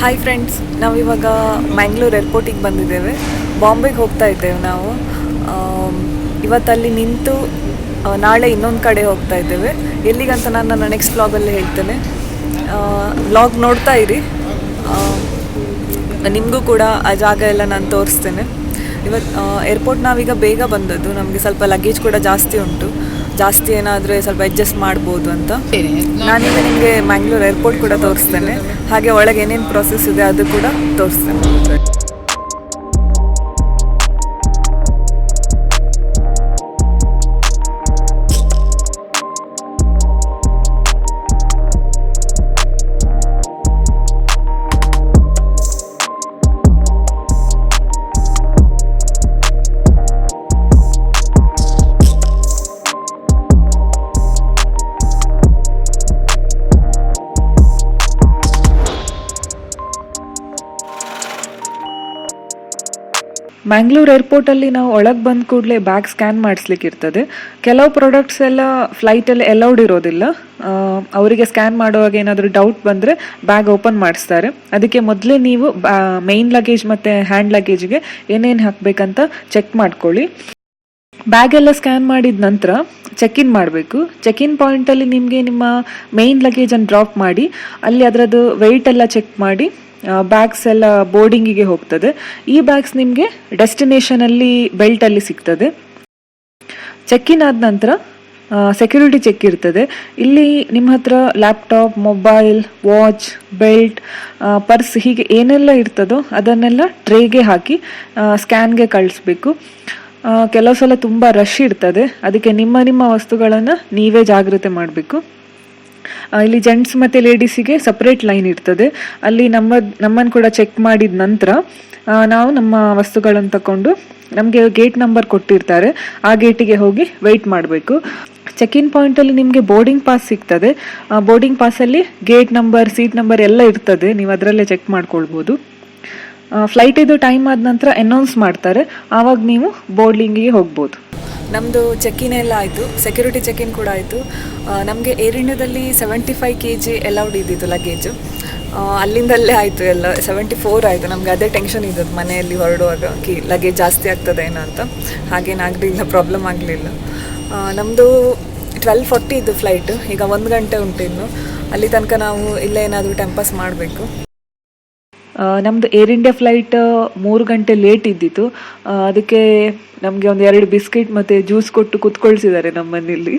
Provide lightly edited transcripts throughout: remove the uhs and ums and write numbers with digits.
Hi friends, ನಾವಿವಾಗ ಮ್ಯಾಂಗ್ಳೂರ್ ಏರ್ಪೋರ್ಟಿಗೆ ಬಂದಿದ್ದೇವೆ. ಬಾಂಬೆಗೆ ಹೋಗ್ತಾ ಇದ್ದೇವೆ ನಾವು. ಇವತ್ತಲ್ಲಿ ನಿಂತು ನಾಳೆ ಇನ್ನೊಂದು ಕಡೆ ಹೋಗ್ತಾ ಇದ್ದೇವೆ. ಎಲ್ಲಿಗಂತ ನಾನು ನನ್ನ ನೆಕ್ಸ್ಟ್ ವ್ಲಾಗಲ್ಲಿ ಹೇಳ್ತೇನೆ. ವ್ಲಾಗ್ ನೋಡ್ತಾ ಇರಿ. ನಿಮಗೂ ಕೂಡ ಆ ಜಾಗ ಎಲ್ಲ ನಾನು ತೋರಿಸ್ತೇನೆ. ಇವತ್ತು ಏರ್ಪೋರ್ಟ್ ನಾವೀಗ ಬೇಗ ಬಂದದ್ದು. ನಮಗೆ ಸ್ವಲ್ಪ ಲಗೇಜ್ ಕೂಡ ಜಾಸ್ತಿ ಉಂಟು. ಜಾಸ್ತಿ ಏನಾದರೆ ಸ್ವಲ್ಪ ಅಡ್ಜಸ್ಟ್ ಮಾಡ್ಬೋದು ಅಂತ. ನಾನೀಗ ನಿಮಗೆ ಮ್ಯಾಂಗ್ಳೂರ್ ಏರ್ಪೋರ್ಟ್ ಕೂಡ ತೋರಿಸ್ತೇನೆ. ಹಾಗೆ ಒಳಗೆ ಏನೇನು ಪ್ರೊಸೆಸ್ ಇದೆ ಅದು ಕೂಡ ತೋರಿಸ್ತೇನೆ. ಮ್ಯಾಂಗ್ಳೂರ್ ಏರ್ಪೋರ್ಟಲ್ಲಿ ನಾವು ಒಳಗೆ ಬಂದ ಕೂಡಲೇ ಬ್ಯಾಗ್ ಸ್ಕ್ಯಾನ್ ಮಾಡಿಸ್ಲಿಕ್ಕೆ ಇರ್ತದೆ. ಕೆಲವು ಪ್ರಾಡಕ್ಟ್ಸ್ ಎಲ್ಲ ಫ್ಲೈಟಲ್ಲಿ ಅಲೌಡ್ ಇರೋದಿಲ್ಲ. ಅವರಿಗೆ ಸ್ಕ್ಯಾನ್ ಮಾಡುವಾಗ ಏನಾದರೂ ಡೌಟ್ ಬಂದರೆ ಬ್ಯಾಗ್ ಓಪನ್ ಮಾಡಿಸ್ತಾರೆ. ಅದಕ್ಕೆ ಮೊದಲೇ ನೀವು ಮೇನ್ ಲಗೇಜ್ ಮತ್ತು ಹ್ಯಾಂಡ್ ಲಗೇಜ್ಗೆ ಏನೇನು ಹಾಕಬೇಕಂತ ಚೆಕ್ ಮಾಡ್ಕೊಳ್ಳಿ. ಬ್ಯಾಗ್ ಎಲ್ಲ ಸ್ಕ್ಯಾನ್ ಮಾಡಿದ ನಂತರ ಚೆಕ್ ಇನ್ ಮಾಡಬೇಕು. ಚೆಕ್ ಇನ್ ಪಾಯಿಂಟಲ್ಲಿ ನಿಮಗೆ ನಿಮ್ಮ ಮೇನ್ ಲಗೇಜನ್ನು ಡ್ರಾಪ್ ಮಾಡಿ ಅಲ್ಲಿ ಅದರದ್ದು ವೆಯ್ಟ್ ಎಲ್ಲ ಚೆಕ್ ಮಾಡಿ ಬ್ಯಾಗ್ಸ್ ಎಲ್ಲ ಬೋರ್ಡಿಂಗಿಗೆ ಹೋಗ್ತದೆ. ಈ ಬ್ಯಾಗ್ಸ್ ನಿಮಗೆ ಡೆಸ್ಟಿನೇಷನಲ್ಲಿ ಬೆಲ್ಟಲ್ಲಿ ಸಿಗ್ತದೆ. ಚೆಕ್ ಇನ್ ಆದ ನಂತರ ಸೆಕ್ಯೂರಿಟಿ ಚೆಕ್ ಇರ್ತದೆ. ಇಲ್ಲಿ ನಿಮ್ಮ ಹತ್ರ laptop, mobile, watch, belt, purse ಹೀಗೆ ಏನೆಲ್ಲ ಇರ್ತದೋ ಅದನ್ನೆಲ್ಲ ಟ್ರೇಗೆ ಹಾಕಿ ಸ್ಕ್ಯಾನ್ಗೆ ಕಳಿಸ್ಬೇಕು. ಕೆಲವು ಸಲ ತುಂಬ ರಶ್ ಇರ್ತದೆ. ಅದಕ್ಕೆ ನಿಮ್ಮ ವಸ್ತುಗಳನ್ನು ನೀವೇ ಜಾಗ್ರತೆ ಮಾಡಬೇಕು. ಇಲ್ಲಿ ಜೆಂಟ್ಸ್ ಮತ್ತು ಲೇಡೀಸಿಗೆ ಸಪ್ರೇಟ್ ಲೈನ್ ಇರ್ತದೆ. ಅಲ್ಲಿ ನಮ್ಮನ್ನು ಕೂಡ ಚೆಕ್ ಮಾಡಿದ ನಂತರ ನಾವು ನಮ್ಮ ವಸ್ತುಗಳನ್ನು ತಗೊಂಡು ನಮಗೆ ಗೇಟ್ ನಂಬರ್ ಕೊಟ್ಟಿರ್ತಾರೆ, ಆ ಗೇಟಿಗೆ ಹೋಗಿ ವೆಯ್ಟ್ ಮಾಡಬೇಕು. ಚೆಕ್ ಇನ್ ಪಾಯಿಂಟಲ್ಲಿ ನಿಮಗೆ ಬೋರ್ಡಿಂಗ್ ಪಾಸ್ ಸಿಗ್ತದೆ. ಬೋರ್ಡಿಂಗ್ ಪಾಸಲ್ಲಿ ಗೇಟ್ ನಂಬರ್, ಸೀಟ್ ನಂಬರ್ ಎಲ್ಲ ಇರ್ತದೆ. ನೀವು ಅದರಲ್ಲೇ ಚೆಕ್ ಮಾಡ್ಕೊಳ್ಬೋದು. ಫ್ಲೈಟ್ ಇದು ಟೈಮ್ ಆದ ನಂತರ ಅನೌನ್ಸ್ ಮಾಡ್ತಾರೆ, ಆವಾಗ ನೀವು ಬೋರ್ಡಿಂಗಿಗೆ ಹೋಗ್ಬೋದು. ನಮ್ಮದು ಚೆಕ್ ಇನ್ ಎಲ್ಲ ಆಯಿತು, ಸೆಕ್ಯೂರಿಟಿ ಚೆಕ್ ಇನ್ ಕೂಡ ಆಯಿತು. ನಮಗೆ ಏರ್ ಇಂಡಿಯಾದಲ್ಲಿ 75 kg ಅಲೌಡ್ ಇದ್ದಿತ್ತು ಲಗೇಜು. ಅಲ್ಲಿಂದಲ್ಲೇ ಆಯಿತು ಎಲ್ಲ 74 ಆಯಿತು. ನಮಗೆ ಅದೇ ಟೆನ್ಷನ್ ಇದ್ದದ್ದು ಮನೆಯಲ್ಲಿ ಹೊರಡುವಾಗ ಲಗೇಜ್ ಜಾಸ್ತಿ ಆಗ್ತದೆ ಏನೋ ಅಂತ. ಹಾಗೇನಾಗಲಿಲ್ಲ, ಪ್ರಾಬ್ಲಮ್ ಆಗಲಿಲ್ಲ. ನಮ್ಮದು 12:40 ಇದ್ದು ಫ್ಲೈಟು. ಈಗ 1 ಗಂಟೆ ಉಂಟು ಇನ್ನು. ಅಲ್ಲಿ ತನಕ ನಾವು ಇಲ್ಲೇ ಏನಾದರೂ ಟೆಂಪಸ್ ಮಾಡಬೇಕು. ನಮ್ಮದು ಏರ್ ಇಂಡಿಯಾ ಫ್ಲೈಟ್ 3 ಗಂಟೆ ಲೇಟ್ ಇದ್ದಿತ್ತು. ಅದಕ್ಕೆ ನಮಗೆ ಒಂದು 2 ಬಿಸ್ಕೆಟ್ ಮತ್ತು ಜ್ಯೂಸ್ ಕೊಟ್ಟು ಕುತ್ಕೊಳ್ಸಿದ್ದಾರೆ ನಮ್ಮ ಮನೇಲಿ.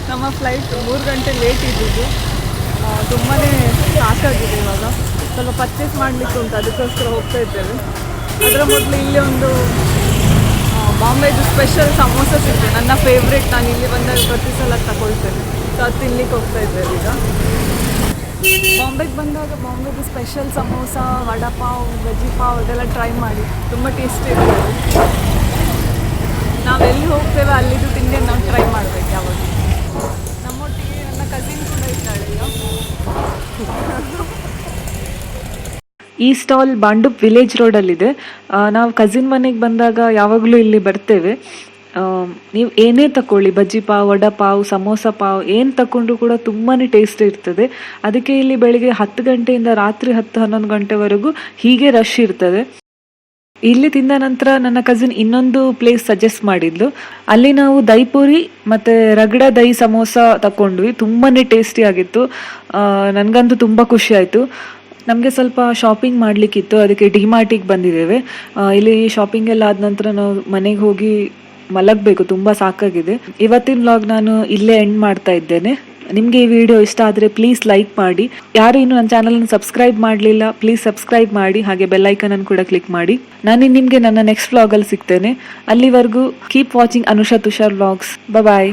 ನಮ್ಮ ಫ್ಲೈಟ್ 3 ಗಂಟೆ ಲೇಟ್ ಇದ್ದಿದ್ದು. ತುಂಬಾ ಸಾಕಾಗಿದೆ. ಇವಾಗ ಸ್ವಲ್ಪ ಪರ್ಚೇಸ್ ಮಾಡಲಿಕ್ಕೆ ಉಂಟು, ಅದಕ್ಕೋಸ್ಕರ ಹೋಗ್ತಾ ಇದ್ದೇವೆ. ಅದರ ಮೊದಲು ಇಲ್ಲಿ ಒಂದು ಬಾಂಬೆದು ಸ್ಪೆಷಲ್ ಸಮೋಸ ಸಿಗ್ತದೆ, ನನ್ನ ಫೇವ್ರೇಟ್. ನಾನು ಇಲ್ಲಿ ಬಂದಾಗ ಪ್ರತಿ ಸಲ ತಗೊಳ್ತೇನೆ. ಸೊ ಅದು ತಿನ್ಲಿಕ್ಕೆ ಹೋಗ್ತಾ ಇದ್ದೇವೆ ಈಗ. ಬಾಂಬೆಗೆ ಬಂದಾಗ ಬಾಂಬೆದು ಸ್ಪೆಷಲ್ ಸಮೋಸ, ವಡಾಪಾವ್, ವೆಜಿ ಪಾವ್ ಅದೆಲ್ಲ ಟ್ರೈ ಮಾಡಿ, ತುಂಬ ಟೇಸ್ಟಿ ಇರ್ತದೆ. ನಾವೆಲ್ಲಿ ಹೋಗ್ತೇವೆ ಅಲ್ಲಿದ್ದು ತಿಂಡಿ ನಾವು ಟ್ರೈ ಮಾಡಬೇಕು ಯಾವಾಗ. ನಮ್ಮೊಟ್ಟಿಗೆ ನನ್ನ ಕಸಿನ್ ಕೂಡ ಇದ್ದಾಳೆ ಈಗ. ಈ ಸ್ಟಾಲ್ ಬಾಂಡುಪ್ ವಿಲೇಜ್ ರೋಡಲ್ಲಿದೆ. ನಾವು ಕಸಿನ್ ಮನೆಗೆ ಬಂದಾಗ ಯಾವಾಗಲೂ ಇಲ್ಲಿ ಬರ್ತೇವೆ. ನೀವು ಏನೇ ತಗೊಳ್ಳಿ, ಬಜ್ಜಿ ಪಾವ್, ವಡಾ ಪಾವ್, ಸಮೋಸ ಪಾವ್ ಏನು ತಗೊಂಡ್ರು ಕೂಡ ತುಂಬಾ ಟೇಸ್ಟಿ ಇರ್ತದೆ. ಅದಕ್ಕೆ ಇಲ್ಲಿ ಬೆಳಿಗ್ಗೆ 10 ಗಂಟೆಯಿಂದ ರಾತ್ರಿ 10-11 ಗಂಟೆವರೆಗೂ ಹೀಗೆ ರಶ್ ಇರ್ತದೆ. ಇಲ್ಲಿ ತಿಂದ ನಂತರ ನನ್ನ ಕಸಿನ್ ಇನ್ನೊಂದು ಪ್ಲೇಸ್ ಸಜೆಸ್ಟ್ ಮಾಡಿದ್ಲು. ಅಲ್ಲಿ ನಾವು ದೈಪುರಿ ಮತ್ತು ರಗಡ ದೈ ಸಮೋಸ ತಗೊಂಡ್ವಿ. ತುಂಬಾ ಟೇಸ್ಟಿ ಆಗಿತ್ತು. ನನಗಂತೂ ತುಂಬ ಖುಷಿ ಆಯಿತು. ನಮಗೆ ಸ್ವಲ್ಪ ಶಾಪಿಂಗ್ ಮಾಡಲಿಕ್ಕಿತ್ತು, ಅದಕ್ಕೆ ಡಿಮಾರ್ಟಿಗೆ ಬಂದಿದ್ದೇವೆ. ಇಲ್ಲಿ ಶಾಪಿಂಗ್ ಎಲ್ಲ ಆದ ನಂತರ ನಾವು ಮನೆಗೆ ಹೋಗಿ ಮಲಗಬೇಕು, ತುಂಬ ಸಾಕಾಗಿದೆ. ಇವತ್ತಿನ ವ್ಲಾಗ್ ನಾನು ಇಲ್ಲೇ ಎಂಡ್ ಮಾಡ್ತಾ ಇದ್ದೇನೆ. ನಿಮಗೆ ಈ ವಿಡಿಯೋ ಇಷ್ಟ ಆದರೆ ಪ್ಲೀಸ್ ಲೈಕ್ ಮಾಡಿ. ಯಾರು ಇನ್ನೂ ನನ್ನ ಚಾನಲ್ನ ಸಬ್ಸ್ಕ್ರೈಬ್ ಮಾಡಲಿಲ್ಲ ಪ್ಲೀಸ್ ಸಬ್ಸ್ಕ್ರೈಬ್ ಮಾಡಿ, ಹಾಗೆ ಬೆಲ್ಲೈಕನನ್ನು ಕೂಡ ಕ್ಲಿಕ್ ಮಾಡಿ. ನಾನು ನಿಮಗೆ ನನ್ನ ನೆಕ್ಸ್ಟ್ ವ್ಲಾಗಲ್ಲಿ ಸಿಗ್ತೇನೆ. ಅಲ್ಲಿವರೆಗೂ keep watching Anusha Tushar vlogs. ಬಾಯ್.